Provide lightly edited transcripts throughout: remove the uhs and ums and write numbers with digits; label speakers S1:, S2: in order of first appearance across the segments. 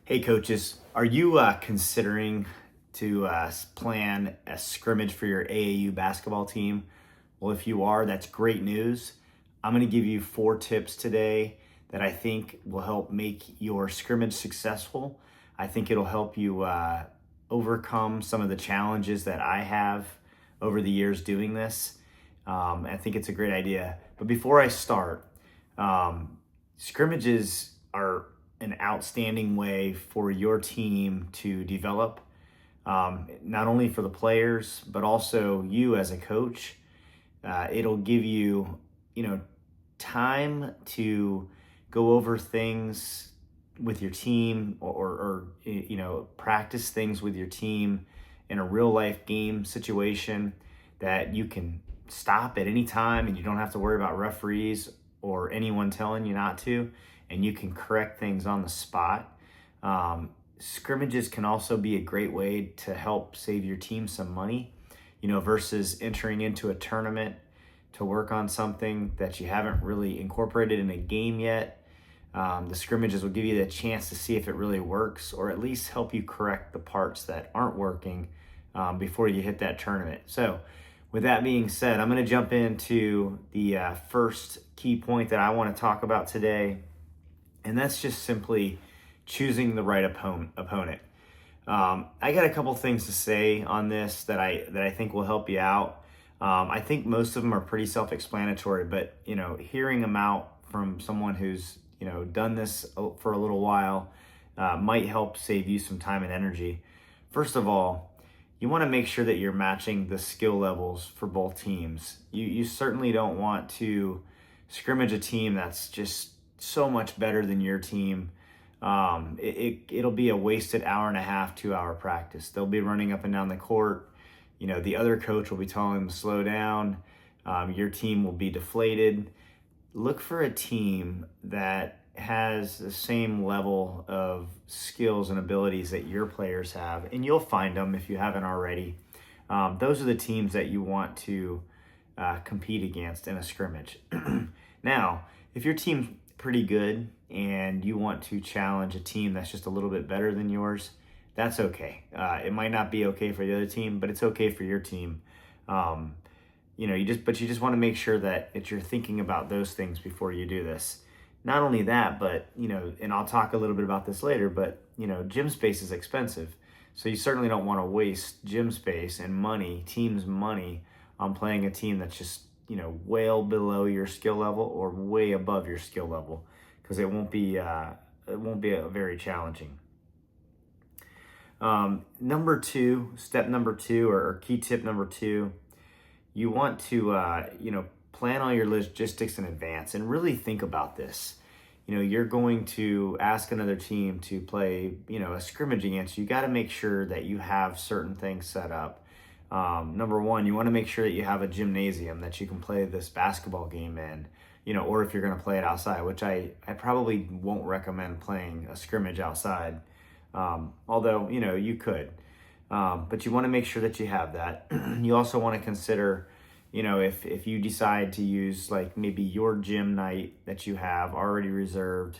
S1: Hey coaches, are you considering to plan a scrimmage for your AAU basketball team? Well, if you are, that's great news. I'm going to give you 4 tips today that I think will help make your scrimmage successful. I think it'll help you overcome some of the challenges that I have over the years doing this. I think it's a great idea. But before I start, scrimmages are an outstanding way for your team to develop, not only for the players, but also you as a coach. It'll give you, time to go over things with your team or practice things with your team in a real life game situation that you can stop at any time and you don't have to worry about referees or anyone telling you not to, and you can correct things on the spot. Scrimmages can also be a great way to help save your team some money, versus entering into a tournament to work on something that you haven't really incorporated in a game yet. The scrimmages will give you the chance to see if it really works, or at least help you correct the parts that aren't working before you hit that tournament. So with that being said, I'm going to jump into the first key point that I want to talk about today, and that's just simply choosing the right opponent. I got a couple things to say on this that I think will help you out. I think most of them are pretty self-explanatory, but hearing them out from someone who's done this for a little while might help save you some time and energy. First of all, you want to make sure that you're matching the skill levels for both teams. You certainly don't want to scrimmage a team that's just so much better than your team. It'll be a wasted hour and a half, 2-hour practice. They'll be running up and down the court. The other coach will be telling them to slow down. Your team will be deflated. Look for a team that has the same level of skills and abilities that your players have, and you'll find them if you haven't already. Those are the teams that you want to compete against in a scrimmage. Now, if your team's pretty good and you want to challenge a team that's just a little bit better than yours, that's okay. It might not be okay for the other team, but it's okay for your team. You just want to make sure that you're thinking about those things before you do this. Not only that, but and I'll talk a little bit about this later, but gym space is expensive. So you certainly don't want to waste gym space and money, team's money, on playing a team that's just way below your skill level or way above your skill level, because it won't be very challenging. Step number two, or key tip number 2, you want to plan all your logistics in advance and really think about this. You're going to ask another team to play a scrimmage against you. You got to make sure that you have certain things set up. Number one, you want to make sure that you have a gymnasium that you can play this basketball game in, or if you're going to play it outside, which I probably won't recommend playing a scrimmage outside. Although, you could, but you want to make sure that you have that. You also want to consider, if you decide to use like maybe your gym night that you have already reserved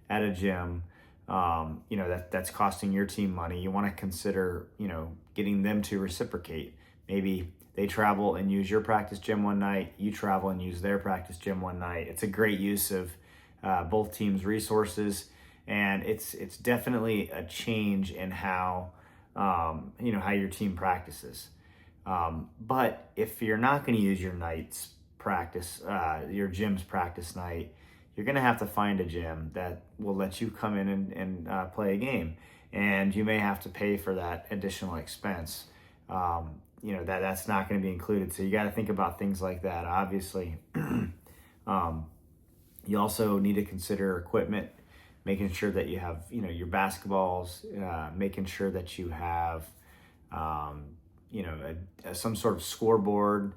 S1: at a gym, that's costing your team money. You want to consider, getting them to reciprocate. Maybe they travel and use your practice gym one night, you travel and use their practice gym one night. It's a great use of both teams' resources, and it's definitely a change in how your team practices. But if you're not going to use your night's practice, your gym's practice night, you're going to have to find a gym that will let you come in and play a game. And you may have to pay for that additional expense. That's not going to be included. So you got to think about things like that, obviously. You also need to consider equipment, making sure that you have, your basketballs, making sure that you have, some sort of scoreboard,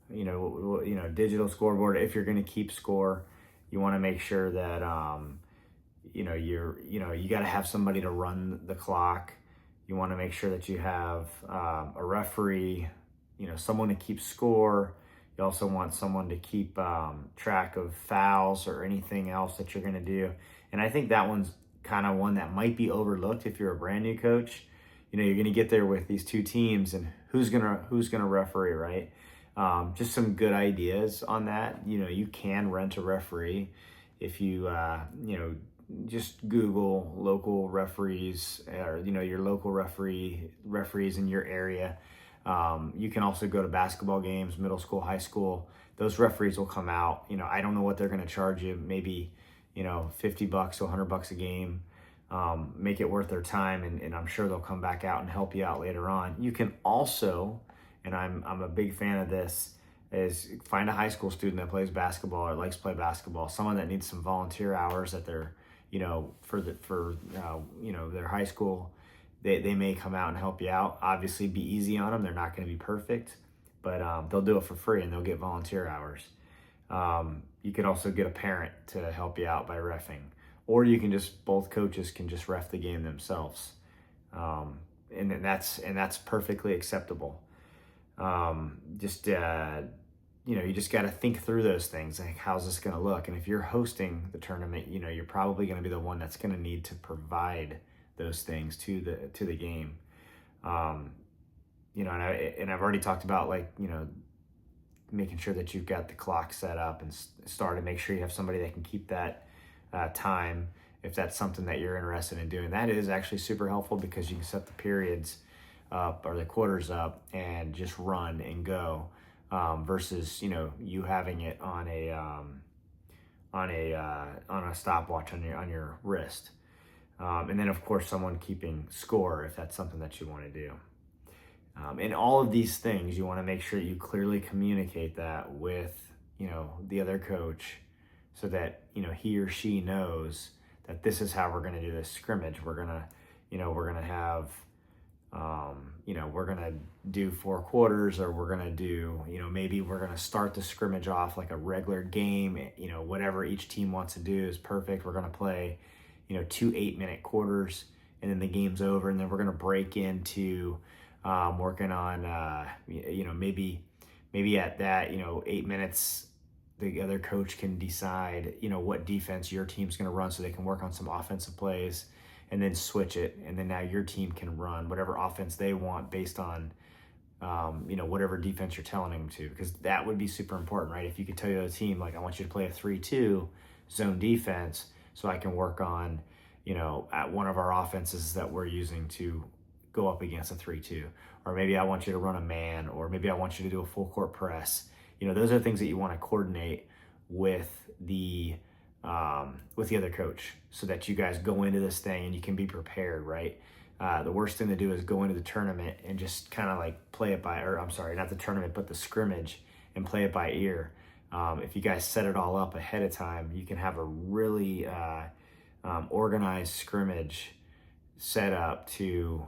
S1: digital scoreboard. If you're going to keep score, you want to make sure that, you got to have somebody to run the clock. You want to make sure that you have a referee, someone to keep score. You also want someone to keep track of fouls or anything else that you're going to do. And I think that one's kind of one that might be overlooked if you're a brand new coach. You're going to get there with these two teams, and who's gonna referee, right? Just some good ideas on that. You can rent a referee if just Google local referees, or your local referees in your area. You can also go to basketball games, middle school, high school. Those referees will come out. I don't know what they're going to charge you. Maybe $50 to $100 a game. Make it worth their time, and I'm sure they'll come back out and help you out later on. You can also, and I'm a big fan of this, is find a high school student that plays basketball or likes to play basketball, someone that needs some volunteer hours at their, for their high school. They may come out and help you out. Obviously, be easy on them. They're not going to be perfect, but they'll do it for free, and they'll get volunteer hours. You could also get a parent to help you out by reffing, or you can both coaches can just ref the game themselves, and that's perfectly acceptable. You just got to think through those things, like how's this going to look, and if you're hosting the tournament, you're probably going to be the one that's going to need to provide those things to the game. And I've already talked about making sure that you've got the clock set up and start to make sure you have somebody that can keep that time, if that's something that you're interested in doing. That is actually super helpful, because you can set the periods up or the quarters up and just run and go, versus you having it on a stopwatch on your wrist, and then of course someone keeping score if that's something that you want to do. And all of these things, you want to make sure you clearly communicate that with the other coach, so that he or she knows that this is how we're going to do this scrimmage. We're gonna have we're gonna do 4 quarters, or we're gonna do maybe we're gonna start the scrimmage off like a regular game. Whatever each team wants to do is perfect. We're gonna play 2 8-minute quarters, and then the game's over, and then we're gonna break into working on maybe at that 8 minutes the other coach can decide what defense your team's going to run, so they can work on some offensive plays and then switch it, and then now your team can run whatever offense they want based on whatever defense you're telling them to, because that would be super important, right? If you could tell your team, like, I want you to play a 3-2 zone defense, so I can work on at one of our offenses that we're using to go up against a 3-2, or maybe I want you to run a man, or maybe I want you to do a full court press. Those are things that you want to coordinate with the other coach, so that you guys go into this thing and you can be prepared, right? The worst thing to do is go into the tournament and just kind of play it by, or I'm sorry, not the tournament, but the scrimmage, and play it by ear. If you guys set it all up ahead of time, you can have a really organized scrimmage set up to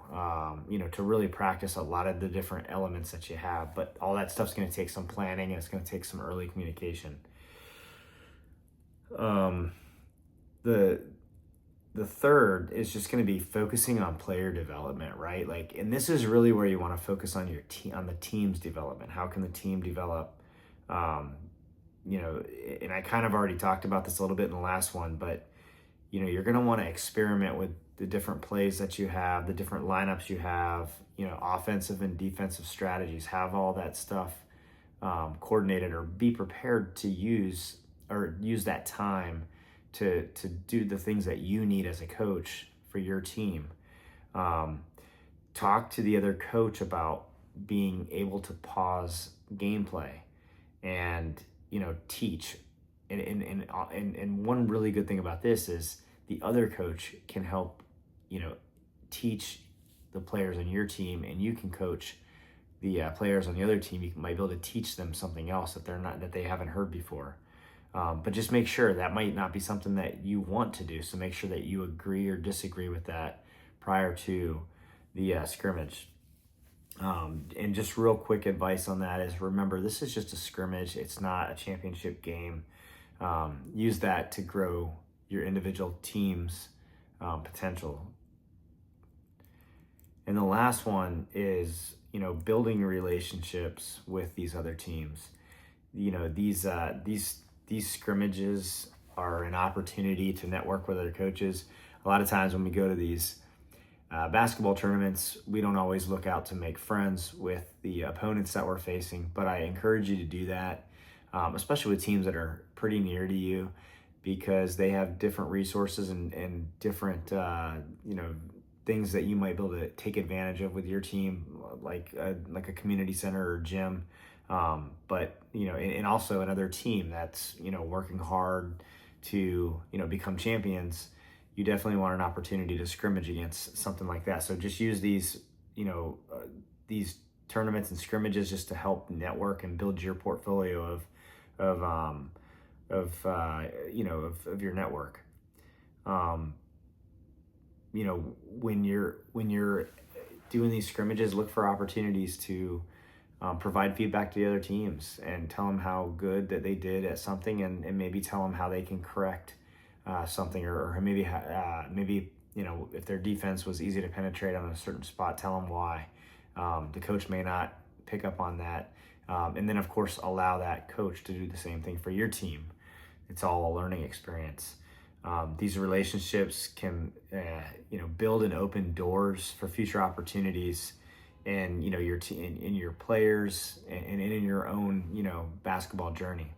S1: to really practice a lot of the different elements that you have. But all that stuff's going to take some planning, and it's going to take some early communication. The third is just going to be focusing on player development, right? And this is really where you want to focus on on the team's development. How can the team develop? And I kind of already talked about this a little bit in the last one, but you're going to want to experiment with the different plays that you have, the different lineups you have, offensive and defensive strategies. Have all that stuff coordinated, or be prepared to use that time to do the things that you need as a coach for your team. Talk to the other coach about being able to pause gameplay and teach. And one really good thing about this is the other coach can help teach the players on your team, and you can coach the players on the other team. You might be able to teach them something else that they haven't heard before. But just make sure that might not be something that you want to do. So make sure that you agree or disagree with that prior to the scrimmage. And just real quick advice on that is, remember, this is just a scrimmage. It's not a championship game. Use that to grow your individual team's potential. And the last one is, building relationships with these other teams. These scrimmages are an opportunity to network with other coaches. a lot of times when we go to these basketball tournaments, we don't always look out to make friends with the opponents that we're facing, but I encourage you to do that, especially with teams that are pretty near to you, because they have different resources and different, things that you might be able to take advantage of with your team, like a community center or gym. But and also another team that's working hard to become champions. You definitely want an opportunity to scrimmage against something like that. So just use these tournaments and scrimmages just to help network and build your portfolio of your network. When you're doing these scrimmages, look for opportunities to provide feedback to the other teams and tell them how good that they did at something, and maybe tell them how they can correct something, or maybe if their defense was easy to penetrate on a certain spot, tell them why. The coach may not pick up on that, and then of course allow that coach to do the same thing for your team. It's all a learning experience. These relationships can build and open doors for future opportunities in your team, in your players, and in your own basketball journey.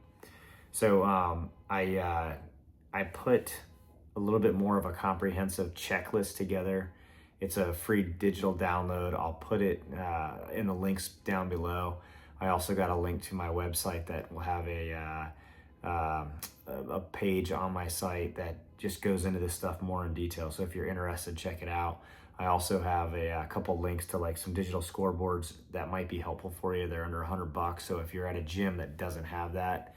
S1: So I put a little bit more of a comprehensive checklist together. It's a free digital download. I'll put it in the links down below. I also got a link to my website that will have a page on my site that just goes into this stuff more in detail. So if you're interested, check it out. I also have a couple links to like some digital scoreboards that might be helpful for you. They're under $100. So if you're at a gym that doesn't have that,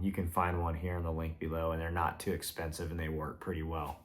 S1: you can find one here in the link below, and they're not too expensive and they work pretty well.